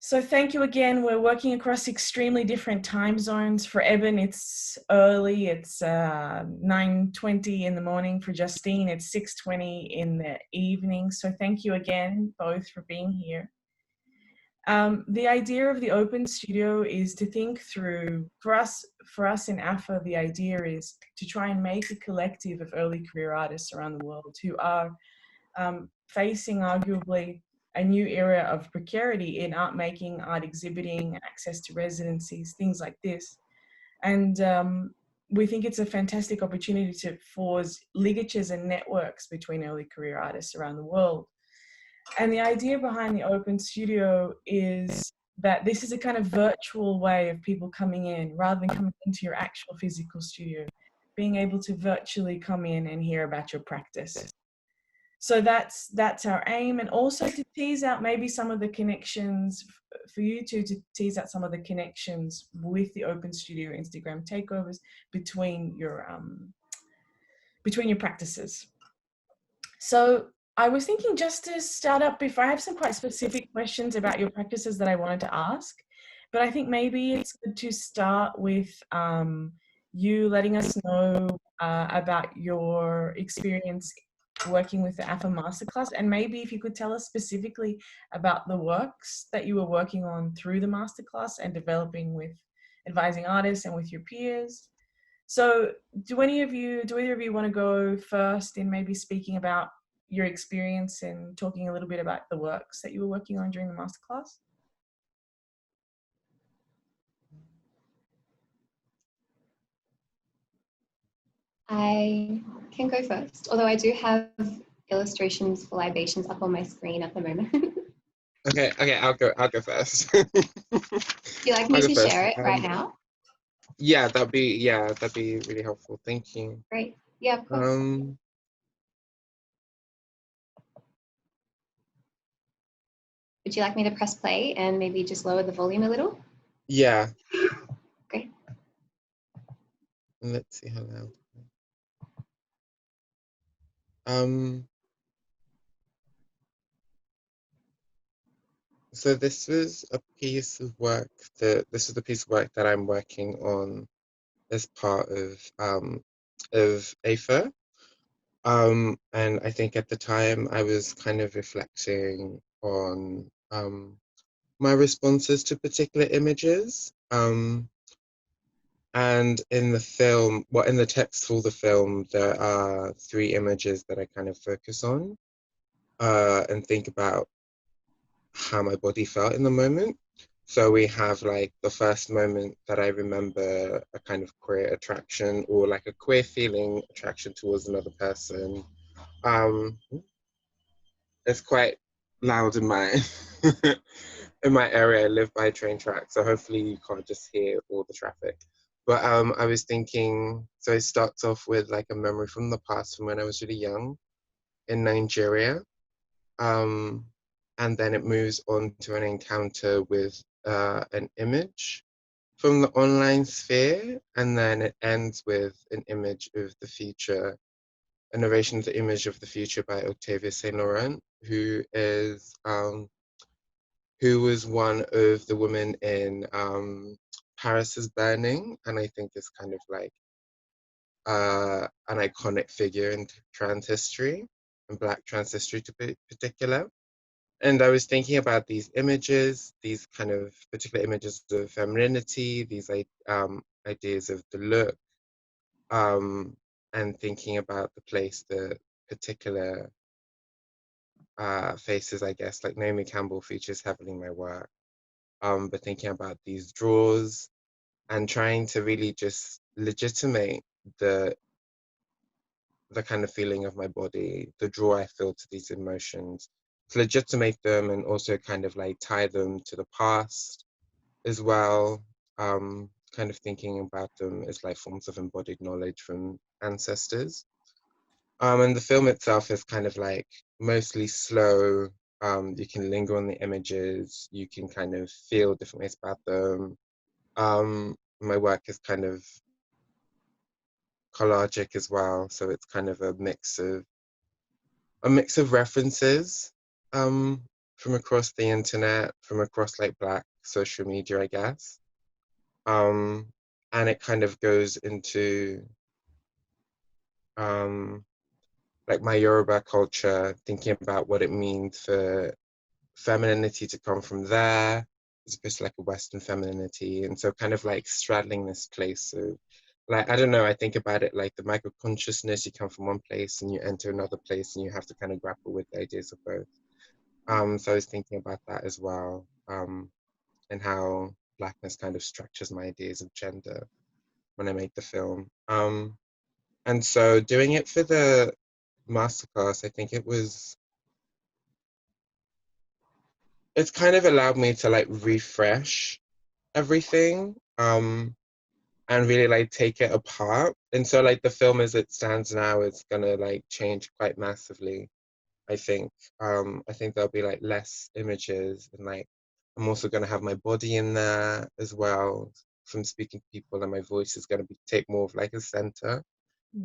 So thank you again. We're working across extremely different time zones. For Ebun, it's early. It's 9:20 in the morning. For Justine, it's 6:20 in the evening. So thank you again, both, for being here. The idea of the Open Studio is to think through, for us in AfA, the idea is to try and make a collective of early career artists around the world who are facing arguably a new era of precarity in art making, art exhibiting, access to residencies, things like this. And we think it's a fantastic opportunity to forge ligatures and networks between early career artists around the world. And the idea behind the Open Studio is that this is a kind of virtual way of people coming in rather than coming into your actual physical studio, being able to virtually come in and hear about your practice. So that's our aim, and also to tease out maybe some of the connections for you two, to tease out some of the connections with the Open Studio Instagram takeovers between your practices. So I was thinking, just to start up, if I have some quite specific questions about your practices that I wanted to ask, but I think maybe it's good to start with you letting us know about your experience working with the AfA Masterclass, and maybe if you could tell us specifically about the works that you were working on through the Masterclass and developing with advising artists and with your peers. So do either of you want to go first in maybe speaking about your experience and talking a little bit about the works that you were working on during the Masterclass? I can go first, although I do have illustrations for libations up on my screen at the moment. Okay, I'll go first. Would you like me to share it right now? Yeah, that'd be really helpful. Thank you. Great. Yeah, of course. Would you like me to press play and maybe just lower the volume a little? Yeah. Great. Let's see how loud. So this was a piece of work that I'm working on as part of AfA. And I think at the time I was kind of reflecting on my responses to particular images. And in the film, in the text for the film, there are 3 images that I kind of focus on and think about how my body felt in the moment. So we have like the first moment that I remember a kind of queer attraction or like a queer feeling attraction towards another person. It's quite loud in my in my area. I live by a train track, so hopefully you can't just hear all the traffic. But I was thinking, so it starts off with like a memory from the past from when I was really young in Nigeria. And then it moves on to an encounter with an image from the online sphere, and then it ends with an image of the future, a narration of the image of the future by Octavia Saint Laurent, who was one of the women in Paris is Burning, and I think is kind of like an iconic figure in trans history, and Black trans history to be particular. And I was thinking about these images, these kind of particular images of femininity, these ideas of the look, and thinking about the place that particular faces, I guess, like Naomi Campbell features heavily in my work. But thinking about these draws and trying to really just legitimate the kind of feeling of my body, the draw I feel to these emotions, to legitimate them and also kind of like tie them to the past as well. Kind of thinking about them as like forms of embodied knowledge from ancestors. And the film itself is kind of like mostly slow. You can linger on the images. You can kind of feel different ways about them. My work is kind of collagic as well, so it's kind of a mix of references from across the internet, from across like Black social media, I guess. And it kind of goes into like my Yoruba culture, thinking about what it means for femininity to come from there, as opposed to like a Western femininity. And so kind of like straddling this place of like, I don't know, I think about it like the micro consciousness, you come from one place and you enter another place and you have to kind of grapple with the ideas of both. So I was thinking about that as well, and how Blackness kind of structures my ideas of gender when I make the film. And so doing it for the masterclass, I think it's kind of allowed me to like refresh everything, and really like take it apart. And so like the film as it stands now is gonna like change quite massively, I think. I think there'll be like less images, and like I'm also gonna have my body in there as well from speaking to people, and my voice is gonna be take more of like a center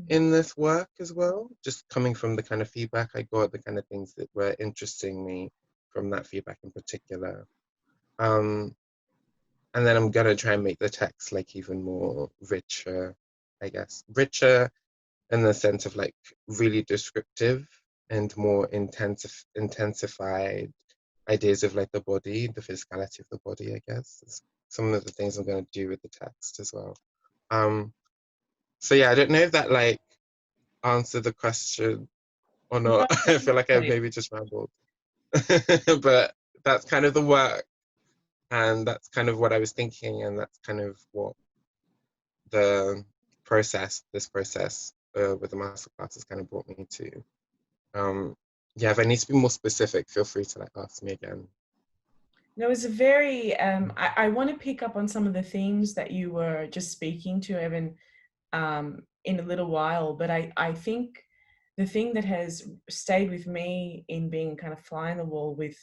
in this work as well, just coming from the kind of feedback I got, the kind of things that were interesting me from that feedback in particular. Um, and then I'm gonna try and make the text like even more richer, I guess. Richer in the sense of like really descriptive and more intensified ideas of like the body, the physicality of the body, I guess. Is some of the things I'm gonna do with the text as well. So yeah, I don't know if that like answered the question or No, not. I feel like I definitely. maybe just rambled. But that's kind of the work, and that's kind of what I was thinking, and that's kind of what the this process with the masterclass has kind of brought me to. Yeah, if I need to be more specific, feel free to like ask me again. There was a very, I want to pick up on some of the themes that you were just speaking to, Evan, in a little while, but I think the thing that has stayed with me in being kind of fly on the wall with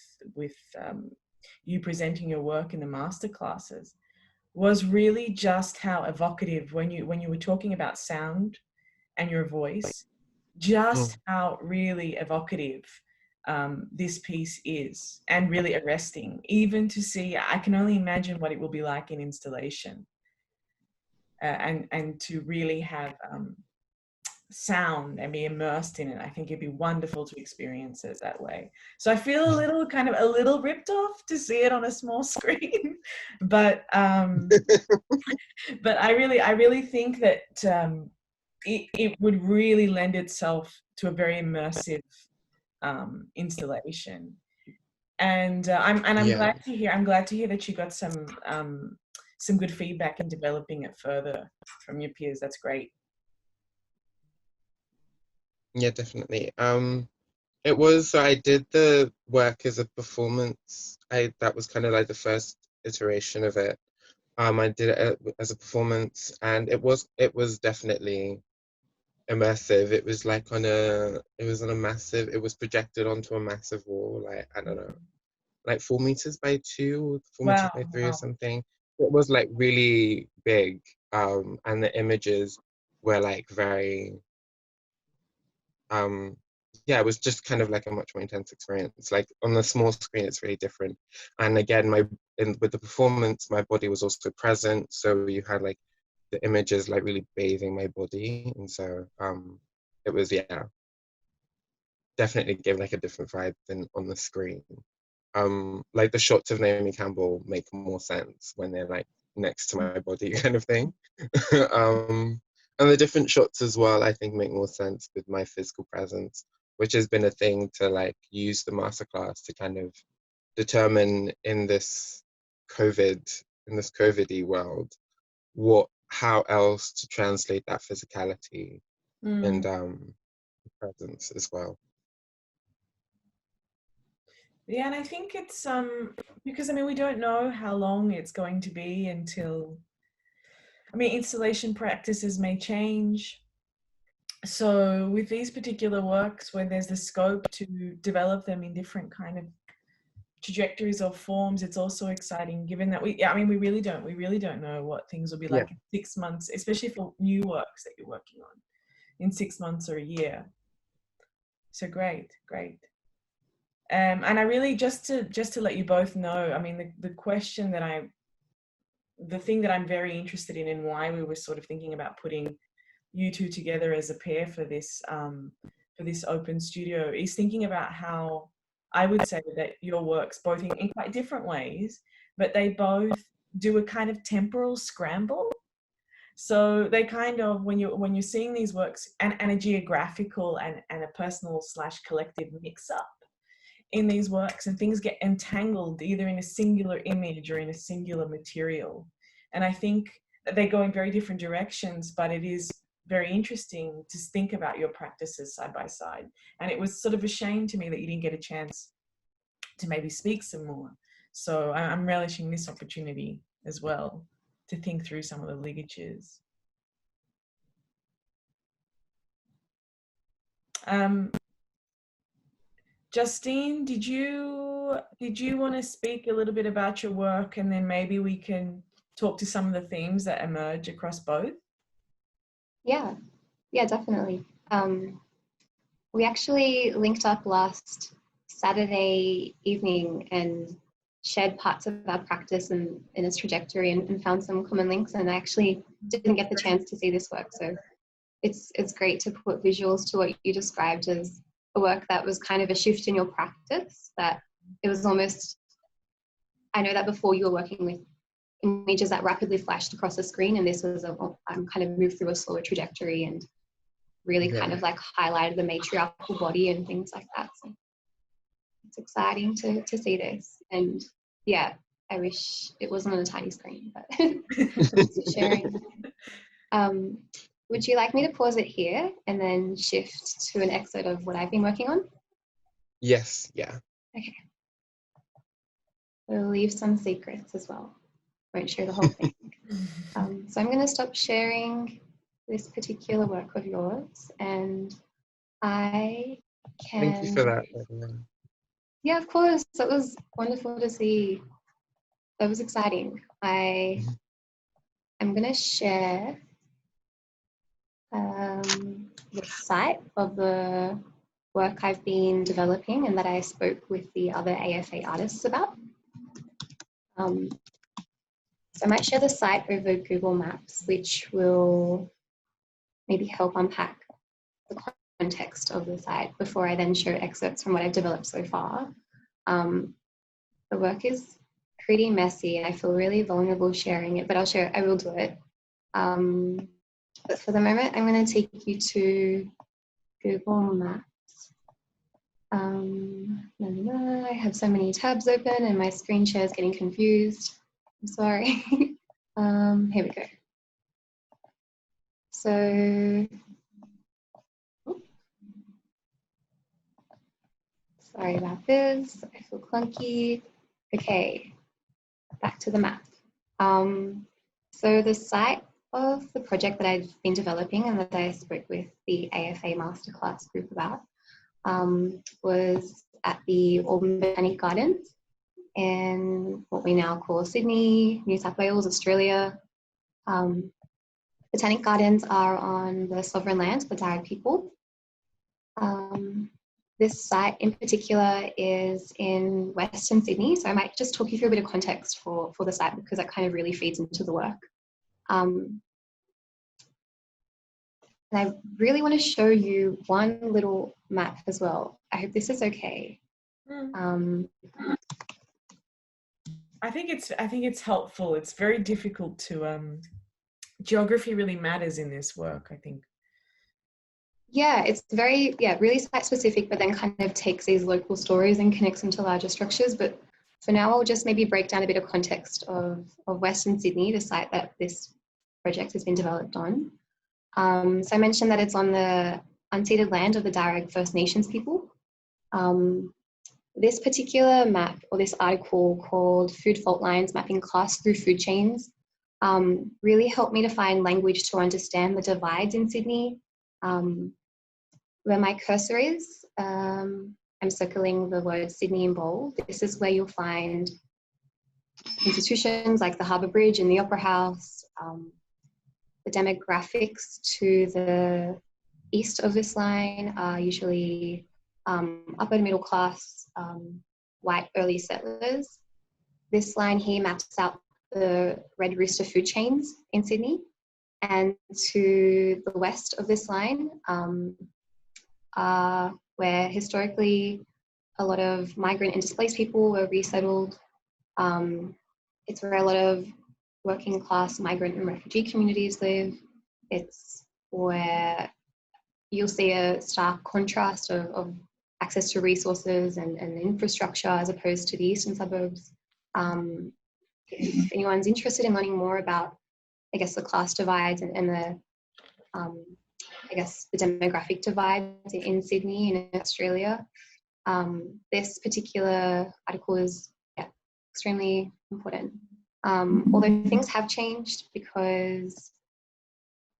you presenting your work in the master classes was really just how evocative when you were talking about sound and your voice, Mm. just how really evocative this piece is, and really arresting, even to see. I can only imagine what it will be like in installation, and to really have sound and be immersed in it. I think it'd be wonderful to experience it that way. So I feel a little ripped off to see it on a small screen, but I really think that it would really lend itself to a very immersive installation. And I'm Yeah, glad to hear that you got some good feedback in developing it further from your peers. That's great. yeah, definitely. It was, so I did the work as a performance. That was kind of like the first iteration of it. I did it as a performance, and it was definitely immersive. It was like it was projected onto a massive wall, like I don't know, like 4 meters by 2, 4 meters Wow, by 3 or wow. something. It was like really big, and the images were like very um yeah, it was just kind of like a much more intense experience. Like on the small screen, it's really different. And again, with the performance, my body was also present, so you had like the images like really bathing my body, and so it was, yeah, definitely gave like a different vibe than on the screen. Like the shots of Naomi Campbell make more sense when they're like next to my body kind of thing. um, and the different shots as well, I think make more sense with my physical presence, which has been a thing to like use the masterclass to kind of determine in this COVID-y world, how else to translate that physicality Mm. and presence as well. Yeah, and I think it's because I mean we don't know how long it's going to be until, I mean, installation practices may change. So with these particular works where there's the scope to develop them in different kind of trajectories or forms, it's also exciting given that I mean we really don't know what things will be Yeah. like in 6 months, especially for new works that you're working on in 6 months or a year. So great. And I really, just to let you both know, I mean, the thing that I'm very interested in, and why we were sort of thinking about putting you two together as a pair for this open studio, is thinking about how I would say that your works, both in quite different ways, but they both do a kind of temporal scramble. So they kind of, when you're seeing these works, and a geographical and a personal / collective mix up in these works, and things get entangled either in a singular image or in a singular material. And I think that they go in very different directions, but it is very interesting to think about your practices side by side. And it was sort of a shame to me that you didn't get a chance to maybe speak some more. So I'm relishing this opportunity as well to think through some of the ligatures. Justine, did you want to speak a little bit about your work, and then maybe we can talk to some of the themes that emerge across both? Yeah, definitely. We actually linked up last Saturday evening and shared parts of our practice and in its trajectory, and found some common links. And I actually didn't get the chance to see this work, so it's great to put visuals to what you described as a work that was kind of a shift in your practice. That it was almost, I know that before you were working with images that rapidly flashed across the screen, and this was kind of moved through a slower trajectory and really kind of like highlighted the matriarchal body and things like that. So it's exciting to see this. And yeah, I wish it wasn't on a tiny screen, but thanks for sharing. Would you like me to pause it here and then shift to an excerpt of what I've been working on? Yes, yeah. Okay. We'll leave some secrets as well. Won't share the whole thing. So I'm going to stop sharing this particular work of yours, and I can... Thank you for that. Yeah, of course. That was wonderful to see. That was exciting. I'm going to share the site of the work I've been developing and that I spoke with the other AfA artists about. So I might share the site over Google Maps, which will maybe help unpack the context of the site before I then share excerpts from what I've developed so far. The work is pretty messy and I feel really vulnerable sharing it, but I will do it. But for the moment, I'm going to take you to Google Maps. I have so many tabs open and my screen share is getting confused. I'm sorry. Here we go. So, sorry about this. I feel clunky. Okay, back to the map. So the site of the project that I've been developing and that I spoke with the AfA masterclass group about was at the Auburn Botanic Gardens in what we now call Sydney, New South Wales, Australia. Botanic Gardens are on the sovereign land of the Darug people. This site in particular is in Western Sydney, so I might just talk you through a bit of context for the site because that kind of really feeds into the work. And I really want to show you one little map as well. I hope this is okay. I think it's helpful. It's very difficult to geography really matters in this work, I think. Yeah, it's very, really site specific, but then kind of takes these local stories and connects them to larger structures. But for now, I'll just maybe break down a bit of context of Western Sydney, the site that this project has been developed on. So I mentioned that it's on the unceded land of the Darug First Nations people. This particular map, or this article called Food Fault Lines, Mapping Class Through Food Chains, really helped me to find language to understand the divides in Sydney. Where my cursor is, I'm circling the word Sydney in bold. This is where you'll find institutions like the Harbour Bridge and the Opera House. The demographics to the east of this line are usually upper middle class, white early settlers. This line here maps out the Red Rooster food chains in Sydney. And to the west of this line, where historically a lot of migrant and displaced people were resettled. It's where a lot of working class migrant and refugee communities live. It's where you'll see a stark contrast of access to resources and infrastructure as opposed to the eastern suburbs. If anyone's interested in learning more about, I guess, the class divides and the, I guess, the demographic divides in Sydney and in Australia, this particular article is extremely important. Although things have changed because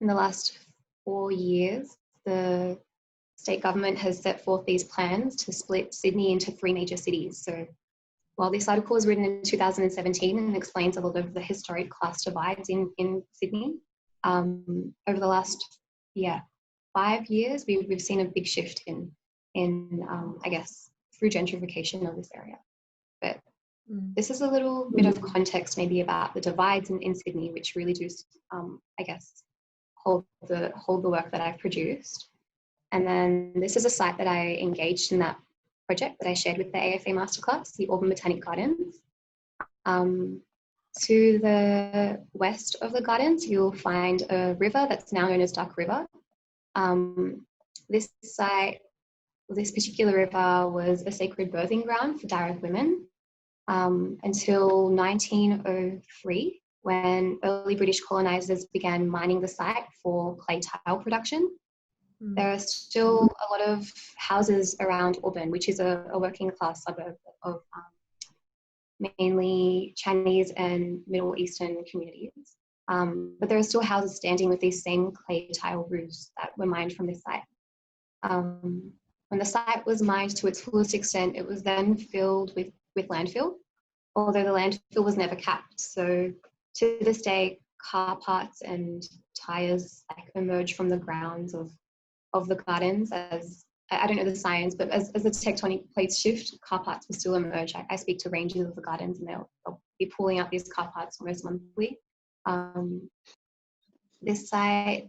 in the last 4 years, the state government has set forth these plans to split Sydney into 3 major cities. So while this article was written in 2017 and explains a lot of the historic class divides in Sydney, over the last 5 years, we've seen a big shift in I guess, through gentrification of this area. But this is a little bit of context maybe about the divides in Sydney, which really do, I guess, hold the work that I've produced. And then this is a site that I engaged in that project that I shared with the AfA masterclass, the Auburn Botanic Gardens. To the west of the gardens, you'll find a river that's now known as Duck River. This site, this particular river, was a sacred birthing ground for Darug women until 1903, when early British colonisers began mining the site for clay tile production. There are still a lot of houses around Auburn, which is a working class suburb of mainly Chinese and Middle Eastern communities. But there are still houses standing with these same clay tile roofs that were mined from this site. When the site was mined to its fullest extent, it was then filled with landfill, although the landfill was never capped. So to this day, car parts and tyres emerge from the grounds of the gardens as, I don't know the science, but as the tectonic plates shift, car parts will still emerge. I speak to rangers of the gardens and they'll be pulling out these car parts almost monthly. This site,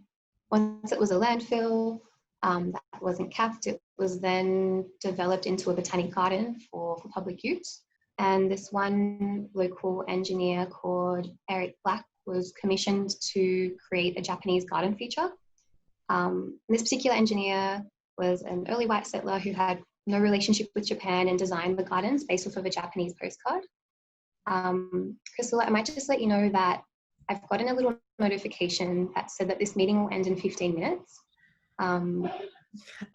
once it was a landfill, that wasn't capped, it was then developed into a botanic garden for public use. And this one local engineer called Eric Black was commissioned to create a Japanese garden feature. This particular engineer was an early white settler who had no relationship with Japan and designed the gardens based off of a Japanese postcard. Chrisoula, I might just let you know that I've gotten a little notification that said that this meeting will end in 15 minutes.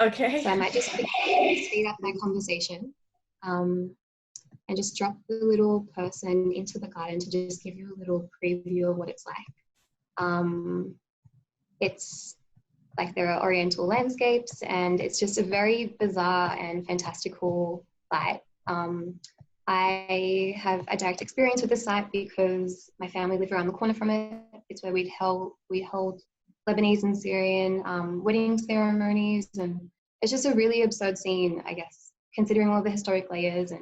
Okay. So I might just speed up my conversation and just drop the little person into the garden to just give you a little preview of what it's like. It's like there are oriental landscapes and it's just a very bizarre and fantastical site. I have a direct experience with this site because my family live around the corner from it. It's where we hold Lebanese and Syrian wedding ceremonies, and it's just a really absurd scene, I guess, considering all the historic layers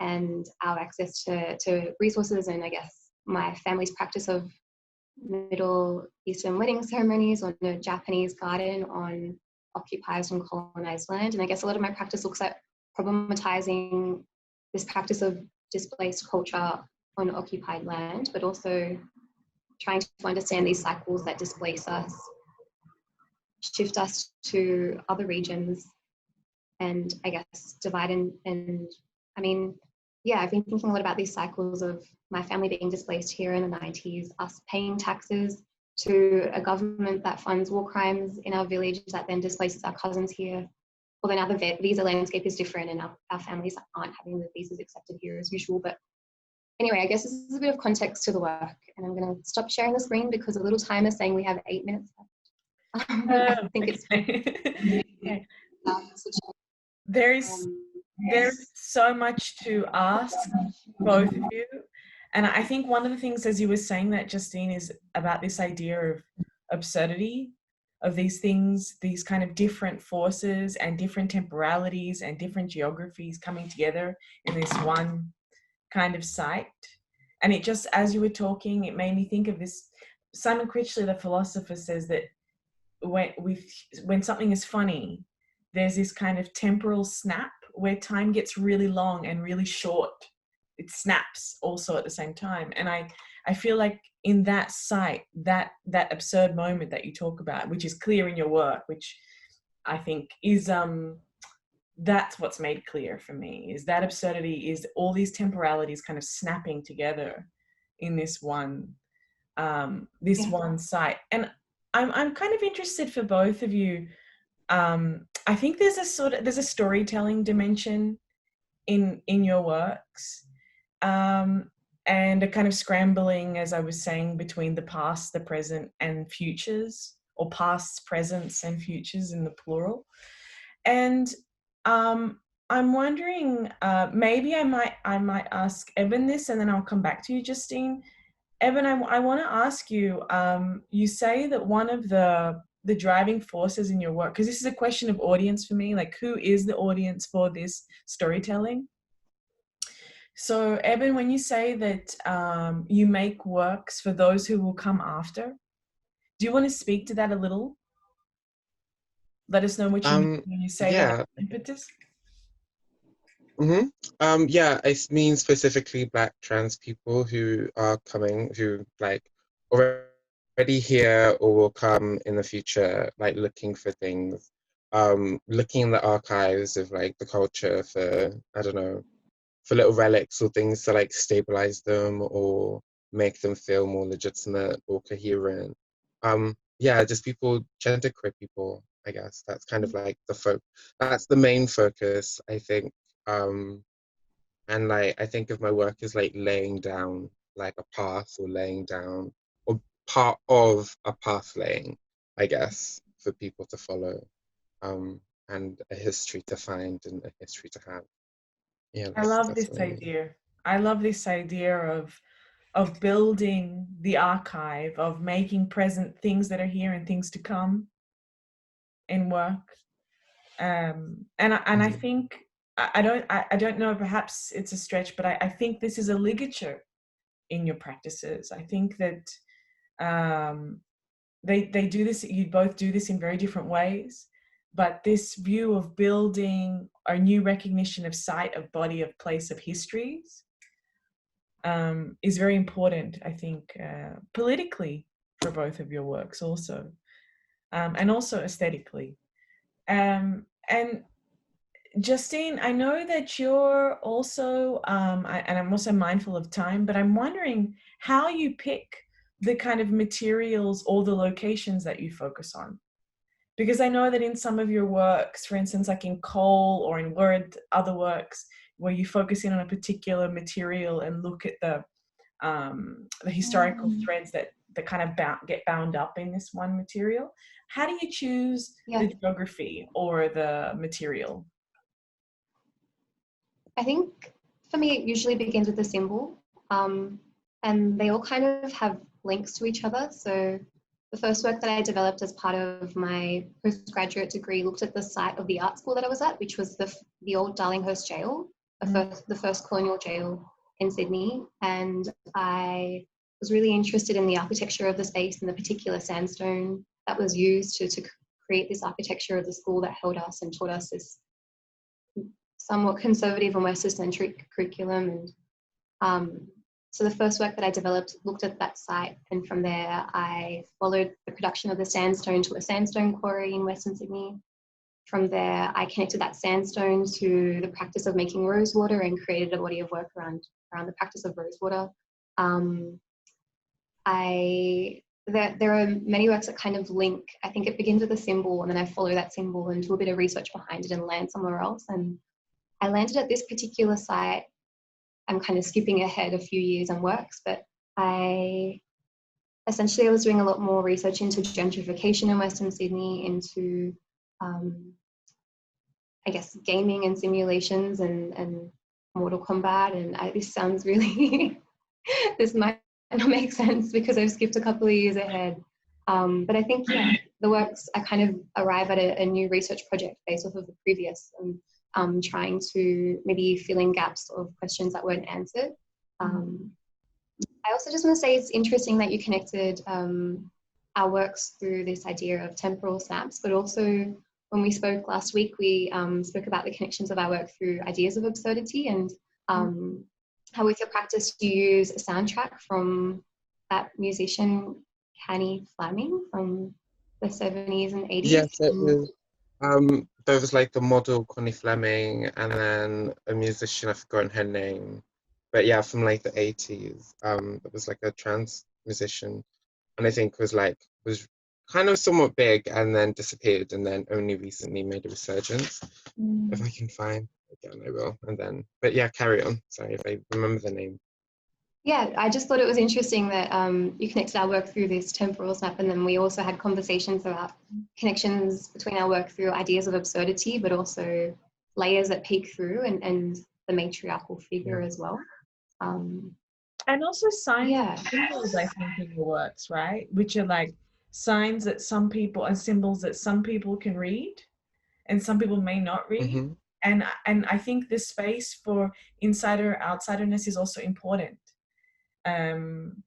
and our access to resources, and I guess my family's practice of Middle Eastern wedding ceremonies on a Japanese garden on occupied and colonized land. And I guess a lot of my practice looks at problematizing this practice of displaced culture on occupied land, but also trying to understand these cycles that displace us, shift us to other regions, and I guess divide and I mean, yeah, I've been thinking a lot about these cycles of my family being displaced here in the 90s, us paying taxes to a government that funds war crimes in our village that then displaces our cousins here. Although now the visa landscape is different and our families aren't having the visas accepted here as usual. But anyway, I guess this is a bit of context to the work, and I'm going to stop sharing the screen because a little timer is saying we have 8 minutes left. I think it's there's so much to ask both of you, and I think one of the things, as you were saying that, Justine, is about this idea of absurdity. of these things, these kind of different forces and different temporalities and different geographies coming together in this one kind of site. And it just, as you were talking, it made me think of this. Simon Critchley, the philosopher, says that when something is funny, there's this kind of temporal snap where time gets really long and really short. It snaps also at the same time. And I feel like in that site, that absurd moment that you talk about, which is clear in your work, which I think is that's what's made clear for me, is that absurdity is all these temporalities kind of snapping together in this one one site. And I'm kind of interested for both of you. I think there's a storytelling dimension in your works, and a kind of scrambling, as I was saying, between the past, the present, and futures, or pasts, presents, and futures in the plural. And I'm wondering, maybe I might ask Ebun this, and then I'll come back to you, Justine. Ebun, I want to ask you, you say that one of the driving forces in your work, because this is a question of audience for me, like who is the audience for this storytelling? So Ebun, when you say that you make works for those who will come after, do you want to speak to that a little? Let us know what you mean when you say that impetus. Yeah, I mean specifically Black trans people who are coming, who like already here or will come in the future, like looking for things, looking in the archives of like the culture for, I don't know, for little relics or things to like stabilize them or make them feel more legitimate or coherent. Yeah, just people, genderqueer people, I guess. That's kind of like that's the main focus, I think. And like I think of my work as like laying down like a path, or laying down, or part of a path laying, I guess, for people to follow, and a history to find and a history to have. Yeah, I love that's this idea. I love this idea of building the archive, of making present things that are here and things to come in work. And I think I don't know, perhaps it's a stretch, but I think this is a ligature in your practices. I think that they do this, you both do this in very different ways, but this view of building a new recognition of site, of body, of place, of histories is very important, I think, politically for both of your works also, and also aesthetically. And Justine, I know that you're also, and I'm also mindful of time, but I'm wondering how you pick the kind of materials or the locations that you focus on. Because I know that in some of your works, for instance, like in Coal or in Word, other works, where you focus in on a particular material and look at the historical threads that kind of get bound up in this one material. How do you choose the geography or the material? I think for me, it usually begins with a symbol, and they all kind of have links to each other. So the first work that I developed as part of my postgraduate degree looked at the site of the art school that I was at, which was the old Darlinghurst jail, the first colonial jail in Sydney. And I was really interested in the architecture of the space and the particular sandstone that was used to create this architecture of the school that held us and taught us this somewhat conservative and Western-centric curriculum. And so the first work that I developed looked at that site, and from there I followed the production of the sandstone to a sandstone quarry in Western Sydney. From there I connected that sandstone to the practice of making rosewater and created a body of work around the practice of rosewater. There are many works that kind of link. I think it begins with a symbol, and then I follow that symbol and do a bit of research behind it and land somewhere else. And I landed at this particular site. I'm kind of skipping ahead a few years and works, but I was doing a lot more research into gentrification in Western Sydney, into I guess gaming and simulations and Mortal Kombat. And this sounds really, this might not make sense because I've skipped a couple of years ahead. But I think, the works, I kind of arrive at a new research project based off of the previous, and trying to maybe fill in gaps of questions that weren't answered. I also just want to say it's interesting that you connected our works through this idea of temporal snaps, but also when we spoke last week, we spoke about the connections of our work through ideas of absurdity, and how with your practice you use a soundtrack from that musician Kenny Fleming from the 70s and 80s. Yes, it was. There was like the model Connie Fleming, and then a musician, I've forgotten her name, but yeah, from like the 80s. It was like a trans musician, and I think was kind of somewhat big, and then disappeared, and then only recently made a resurgence. If I can find it again, I will. And then, but yeah, carry on. Sorry if I remember the name. Yeah, I just thought it was interesting that you connected our work through this temporal snap, and then we also had conversations about connections between our work through ideas of absurdity, but also layers that peek through, and the matriarchal figure as well. And also signs and symbols, I think, in your works, right? Which are like signs that some people, and symbols that some people can read and some people may not read. And I think this space for insider outsiderness is also important. And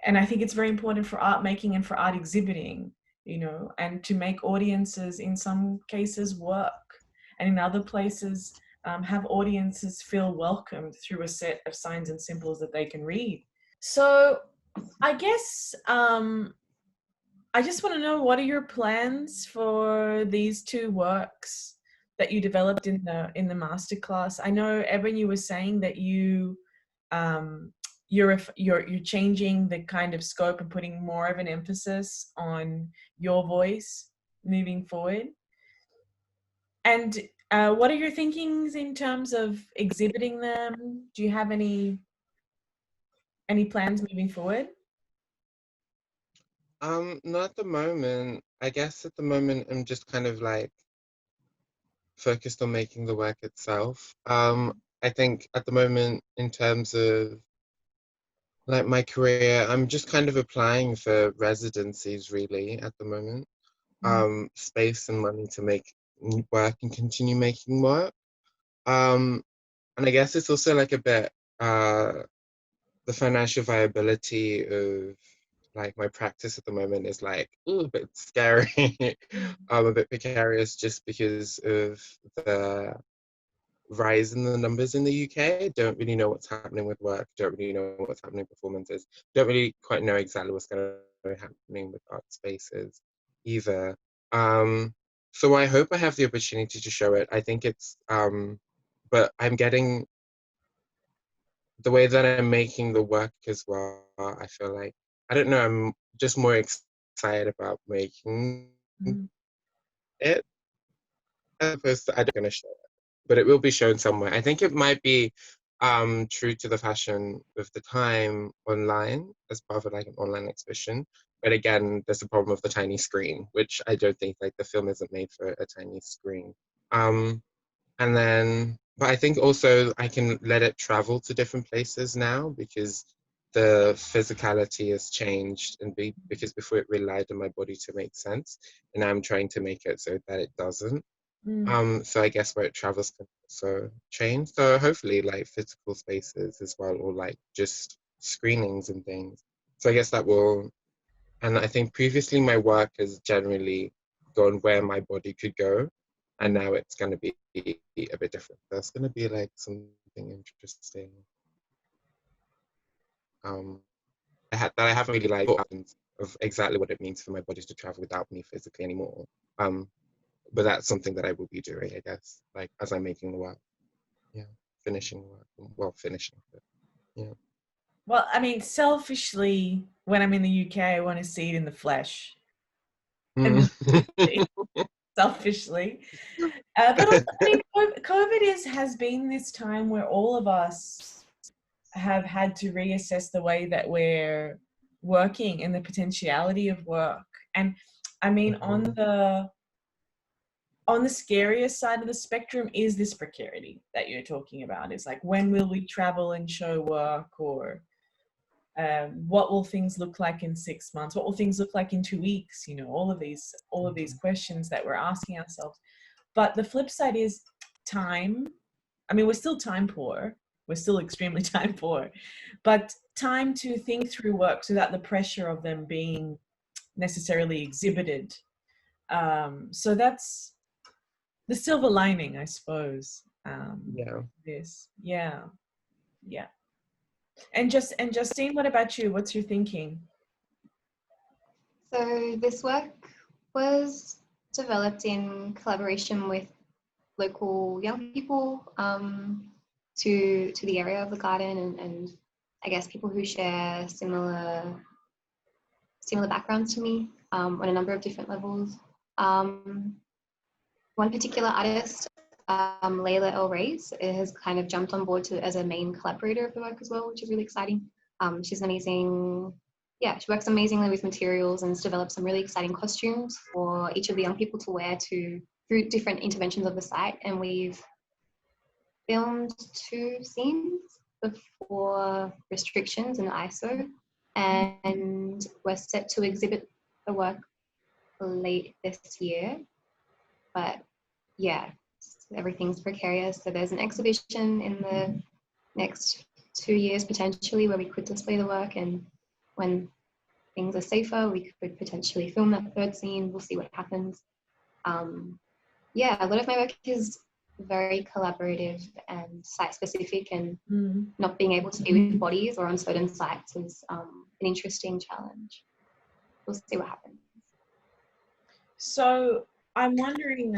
I think it's very important for art making and for art exhibiting, you know, and to make audiences in some cases work, and in other places have audiences feel welcomed through a set of signs and symbols that they can read. So I guess I just want to know, what are your plans for these two works that you developed in the masterclass? I know, Ebun, you were saying that you're changing the kind of scope and putting more of an emphasis on your voice moving forward. And what are your thinkings in terms of exhibiting them? Do you have any plans moving forward? Not at the moment. I guess at the moment I'm just kind of like focused on making the work itself. I think at the moment, in terms of like my career, I'm just kind of applying for residencies really at the moment. Space and money to make work and continue making work. And I guess it's also like a bit the financial viability of like my practice at the moment is like a bit scary, a bit precarious, just because of the rise in the numbers in the UK. Don't really know what's happening with work, don't really know what's happening with performances, don't really quite know exactly what's going to be happening with art spaces either. So I hope I have the opportunity to show it. I think it's but I'm getting the way that I'm making the work as well. I feel like, I don't know, I'm just more excited about making it as opposed to, I'm going to show it, but it will be shown somewhere. I think it might be true to the fashion of the time online as part of like an online exhibition. But again, there's a problem of the tiny screen, which I don't think, like, the film isn't made for a tiny screen. And then, but I think also I can let it travel to different places now because the physicality has changed, and because before it relied on my body to make sense, and now I'm trying to make it so that it doesn't. So I guess where it travels can also change. So hopefully like physical spaces as well, or like just screenings and things. So I guess that will, and I think previously my work has generally gone where my body could go, and now it's going to be a bit different. That's going to be like something interesting. That I haven't really like thought of exactly what it means for my body to travel without me physically anymore. But that's something that I will be doing, I guess, like as I'm making the work. Yeah, finishing the work. Well, finishing it. Yeah. Well, I mean, selfishly, when I'm in the UK, I want to see it in the flesh. Selfishly. But also, I mean, COVID has been this time where all of us have had to reassess the way that we're working and the potentiality of work. And I mean, on the scariest side of the spectrum is this precarity that you're talking about. It's like, when will we travel and show work? Or What will things look like in 6 months? What will things look like in 2 weeks? You know, all of these questions that we're asking ourselves. But the flip side is time. I mean, we're still time poor. We're still extremely time poor, but time to think through works without the pressure of them being necessarily exhibited. So that's the silver lining, I suppose. Yeah. This, yeah. And Justine, what about you? What's your thinking? So this work was developed in collaboration with local young people to the area of the garden, and I guess people who share similar backgrounds to me on a number of different levels. One particular artist, Layla El Reyes, has kind of jumped on board as a main collaborator of the work as well, which is really exciting. She's amazing. Yeah, she works amazingly with materials and has developed some really exciting costumes for each of the young people to wear through different interventions of the site. And we've filmed 2 scenes before restrictions and ISO, and we're set to exhibit the work late this year. But yeah, everything's precarious. So there's an exhibition in the next 2 years potentially where we could display the work, and when things are safer, we could potentially film that 3rd scene. We'll see what happens. Yeah, a lot of my work is very collaborative and site-specific, and not being able to be with bodies or on certain sites is an interesting challenge. We'll see what happens. So I'm wondering,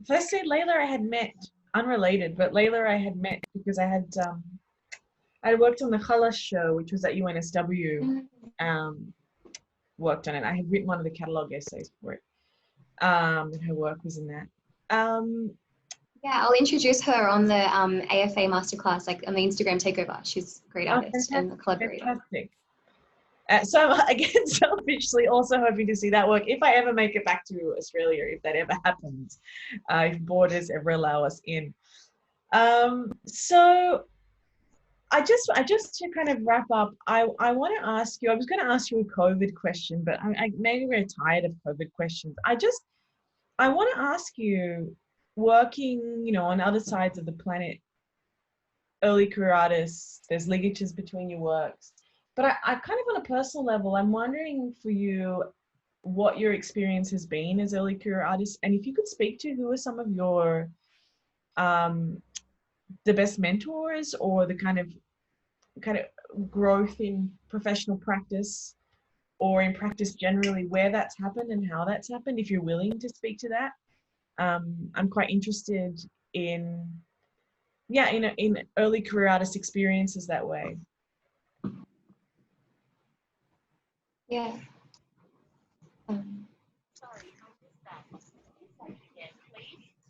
firstly, Layla I had met, unrelated, but Layla I had met because I had worked on the Khalas show, which was at UNSW, worked on it. I had written one of the catalogue essays for it, and her work was in that. Yeah, I'll introduce her on the AfA masterclass, like on the Instagram takeover. She's a great artist and a collaborator. Fantastic. So I'm, again, selfishly also hoping to see that work if I ever make it back to Australia, if that ever happens, if borders ever allow us in. So I just to kind of wrap up, I want to ask you, I was going to ask you a COVID question, but maybe we're tired of COVID questions. I want to ask you, working, you know, on other sides of the planet, early career artists, there's ligatures between your works. But I kind of on a personal level, I'm wondering for you what your experience has been as early career artists, and if you could speak to who are some of your the best mentors or the kind of growth in professional practice or in practice generally, where that's happened and how that's happened, if you're willing to speak to that. I'm quite interested in in early career artist experiences that way. Yeah.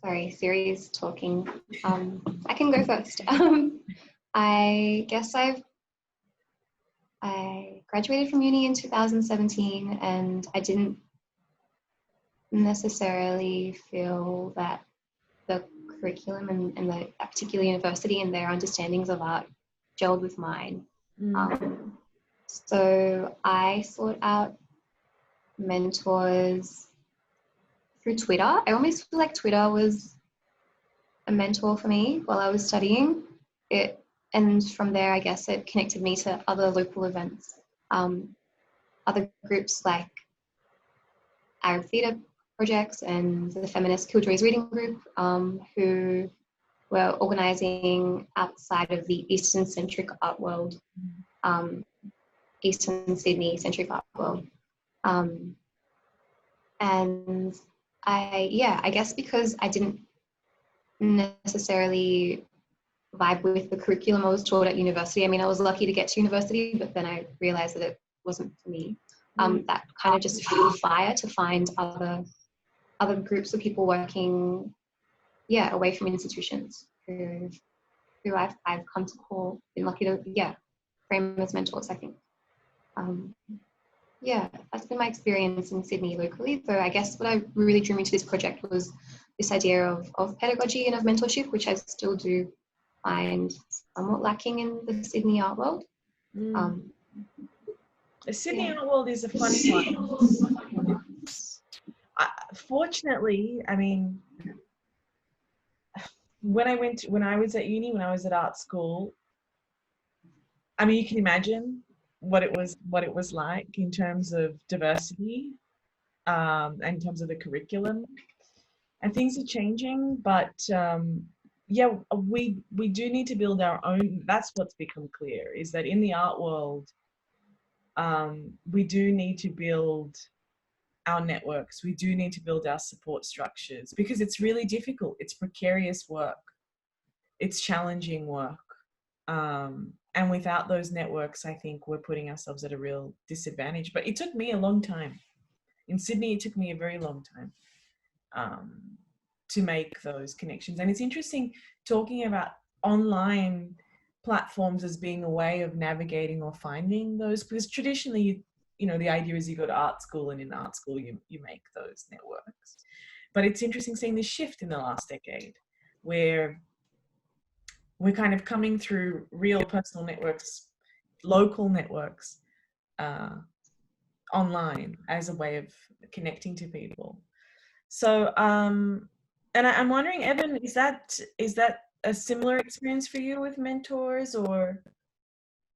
Sorry, Siri's talking. I can go first. I guess I graduated from uni in 2017, and I didn't necessarily feel that the curriculum and the particular university and their understandings of art gelled with mine. So I sought out mentors through Twitter. I almost feel like Twitter was a mentor for me while I was studying it, and from there I guess it connected me to other local events, other groups like Arab theatre projects and the feminist Killjoys reading group, who were organising outside of the Eastern centric art world, Eastern Sydney centric art world. And I guess because I didn't necessarily vibe with the curriculum I was taught at university. I mean, I was lucky to get to university, but then I realized that it wasn't for me. That kind of just fueled fire to find other groups of people working, away from institutions who I've come to call, been lucky to, frame as mentors, I think. That's been my experience in Sydney locally. So I guess what really drew me to this project was this idea of pedagogy and of mentorship, which I still do find somewhat lacking in the Sydney art world. The Sydney Yeah. art world is a funny one. Fortunately, I mean, when I was at uni, when I was at art school, I mean, you can imagine what it was like in terms of diversity, and in terms of the curriculum. And things are changing, but yeah, we do need to build our own. That's what's become clear, is that in the art world, we do need to build our networks. We do need to build our support structures, because it's really difficult. It's precarious work. It's challenging work. And without those networks, I think we're putting ourselves at a real disadvantage. But it took me a long time. In Sydney, it took me a very long time um, to make those connections. And it's interesting talking about online platforms as being a way of navigating or finding those, because traditionally, you know, the idea is you go to art school, and in art school you make those networks. But it's interesting seeing this shift in the last decade, where we're kind of coming through real personal networks, local networks, uh, online as a way of connecting to people. So, and I'm wondering, Evan, is that a similar experience for you with mentors, or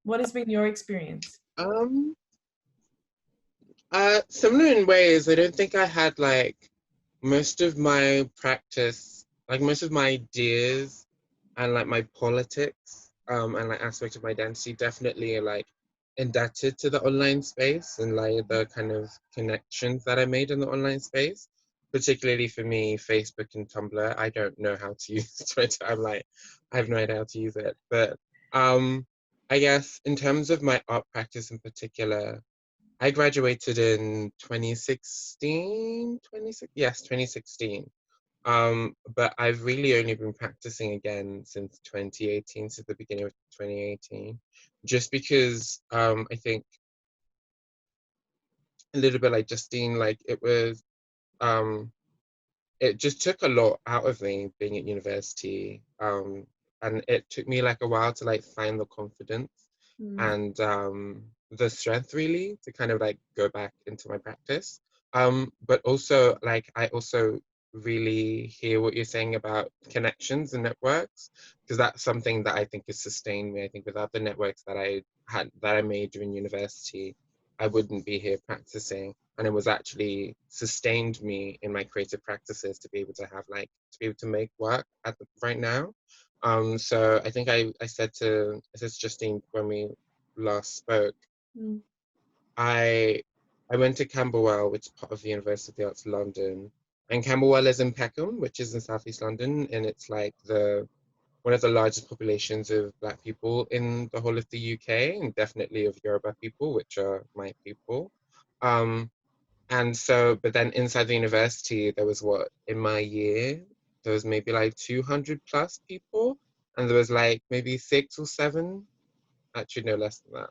what has been your experience? Um, Similar in ways. I don't think I had like most of my practice, like most of my ideas and like my politics, and like aspect of my identity definitely are like indebted to the online space and like the kind of connections that I made in the online space. Particularly for me, Facebook and Tumblr. I don't know how to use Twitter. I have no idea how to use it. But I guess in terms of my art practice in particular, I graduated in 2016, 2016. But I've really only been practicing again since 2018, since the beginning of 2018, just because I think a little bit like Justine, like um, it just took a lot out of me being at university, and it took me like a while to like find the confidence Mm. and the strength really to kind of like go back into my practice. But also like I also really hear what you're saying about connections and networks, because that's something that I think has sustained me. I think without the networks that I made during university, I wouldn't be here practicing. And it was actually sustained me in my creative practices to be able to have like to be able to make work right now. So I think I said to Justine when we last spoke, Mm. I I went to Camberwell, which is part of the University of the Arts London. And Camberwell is in Peckham, which is in Southeast London, and it's like the one of the largest populations of Black people in the whole of the UK, and definitely of Yoruba people, which are my people. Um, and so, but then inside the university, there was what, in my year, there was maybe like 200 plus people, and there was like maybe 6 or 7, actually no less than that.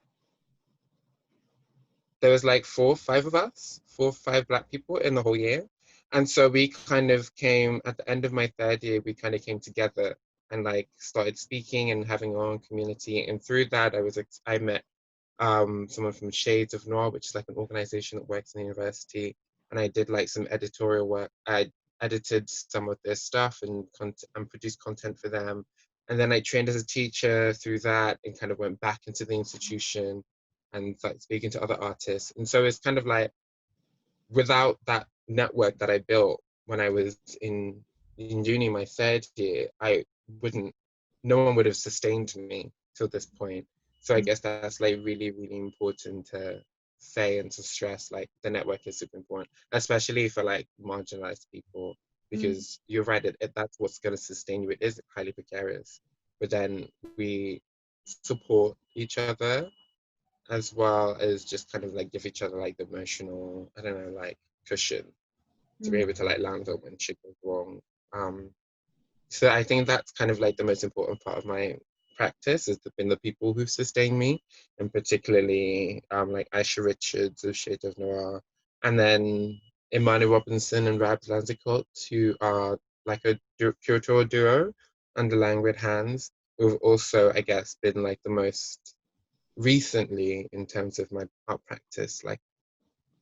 There was like 4 or 5 of us, 4 or 5 Black people in the whole year. And so we kind of came at the end of my third year, we kind of came together and like started speaking and having our own community. And through that, I met someone from Shades of Noir, which is like an organization that works in the university. And I did like some editorial work. I edited some of their stuff and produced content for them. And then I trained as a teacher through that and kind of went back into the institution and like speaking to other artists. And so it's kind of like without that network that I built when I was in uni my third year, I wouldn't no one would have sustained me till this point. So I guess that's like really, really important to say and to stress, like the network is super important, especially for like marginalized people, Mm. because you're right, that's what's going to sustain you. It is highly precarious, but then we support each other as well as just kind of like give each other like the emotional, I don't know, like cushion to be Mm. able to like land on when shit goes wrong. Um, so I think that's kind of like the most important part of my practice has been the people who've sustained me, and particularly like Aisha Richards of Shade of Noir, and then Imani Robinson and Rabs Lanzicot, who are like a curatorial duo under Languid Hands, who've also, I guess, been like the most recently in terms of my art practice, like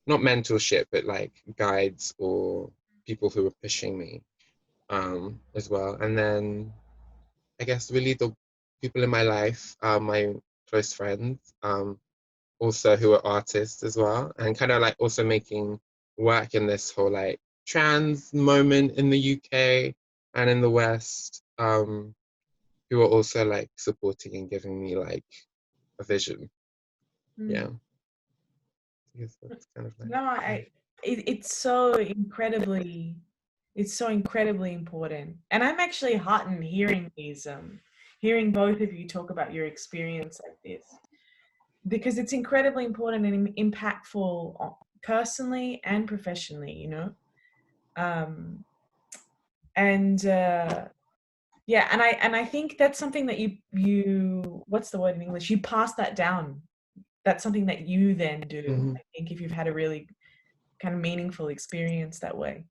not mentorship, but like guides or people who were pushing me as well. And then I guess really the people in my life, my close friends, also who are artists as well, and kind of like also making work in this whole like trans moment in the UK and in the West, who are also like supporting and giving me like a vision. Yeah. I guess that's kind of like, No, it's so incredibly, it's so incredibly important. And I'm actually heartened hearing these, hearing both of you talk about your experience like this, because it's incredibly important and impactful personally and professionally, you know? And yeah, and I think that's something that you what's the word in English? You pass that down. That's something that you then do. I think if you've had a really kind of meaningful experience that way.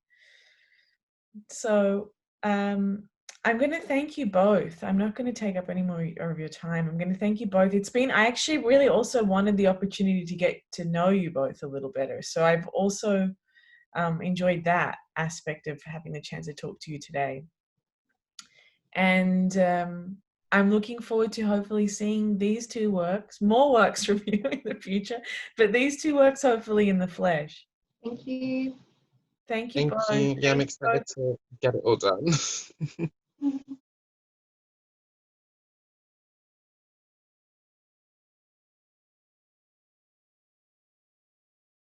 So I'm going to thank you both. I'm not going to take up any more of your time. I'm going to thank you both. I actually really also wanted the opportunity to get to know you both a little better. So I've also enjoyed that aspect of having the chance to talk to you today. And I'm looking forward to hopefully seeing these two works, more works from you in the future, but these two works hopefully in the flesh. Thank you. Thank you thank both. you. Yeah, I'm excited to get it all done.